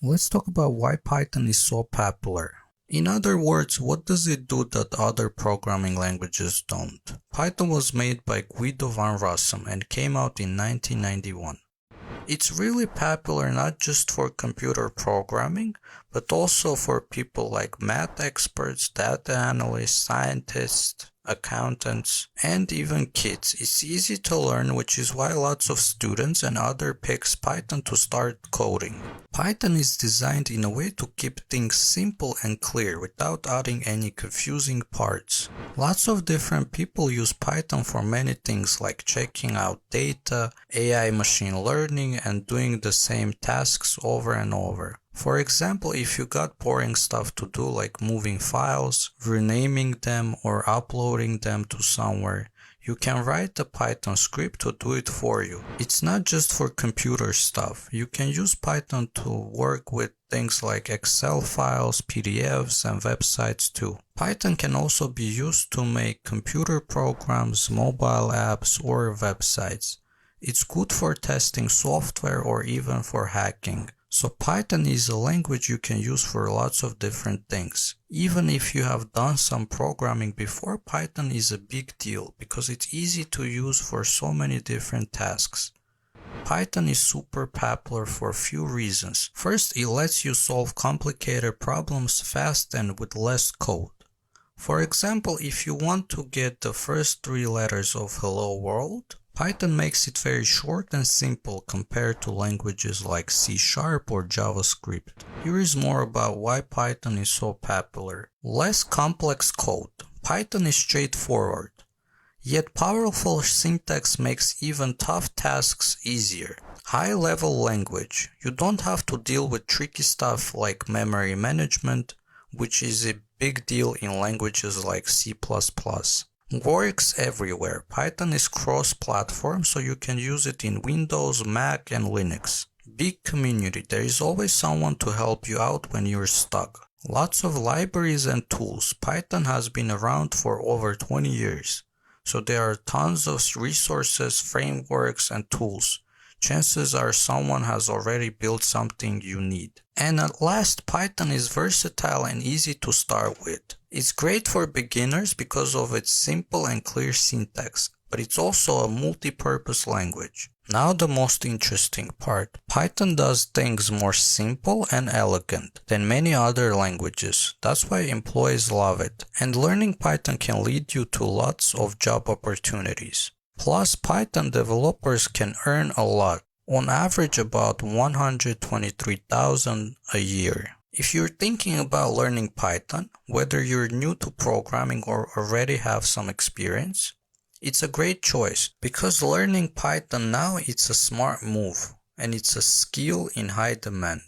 Let's talk about why Python is so popular. In other words, what does it do that other programming languages don't? Python was made by Guido van Rossum and came out in 1991. It's really popular not just for computer programming, but also for people like math experts, data analysts, scientists, accountants, and even kids. It's easy to learn, which is why lots of students and others picks Python to start coding. Python is designed in a way to keep things simple and clear without adding any confusing parts. Lots of different people use Python for many things like checking out data, AI machine learning, and doing the same tasks over and over. For example, if you got boring stuff to do like moving files, renaming them, or uploading them to somewhere, you can write a Python script to do it for you. It's not just for computer stuff. You can use Python to work with things like Excel files, PDFs, and websites too. Python can also be used to make computer programs, mobile apps, or websites. It's good for testing software or even for hacking. So Python is a language you can use for lots of different things. Even if you have done some programming before, Python is a big deal because it's easy to use for so many different tasks. Python is super popular for a few reasons. First, it lets you solve complicated problems fast and with less code. For example, if you want to get the first 3 letters of Hello World, Python makes it very short and simple compared to languages like C# or JavaScript. Here is more about why Python is so popular. Less complex code. Python is straightforward. Yet powerful syntax makes even tough tasks easier. High-level language. You don't have to deal with tricky stuff like memory management, which is a big deal in languages like C++. Works everywhere. Python is cross-platform, so you can use it in Windows, Mac, and Linux. Big community. There is always someone to help you out when you're stuck. Lots of libraries and tools. Python has been around for over 20 years, so there are tons of resources, frameworks, and tools. Chances are someone has already built something you need. And at last, Python is versatile and easy to start with. It's great for beginners because of its simple and clear syntax, but it's also a multi-purpose language. Now the most interesting part. Python does things more simple and elegant than many other languages. That's why employees love it. And learning Python can lead you to lots of job opportunities. Plus, Python developers can earn a lot, on average about $123,000 a year. If you're thinking about learning Python, whether you're new to programming or already have some experience, it's a great choice because learning Python now it's a smart move and it's a skill in high demand.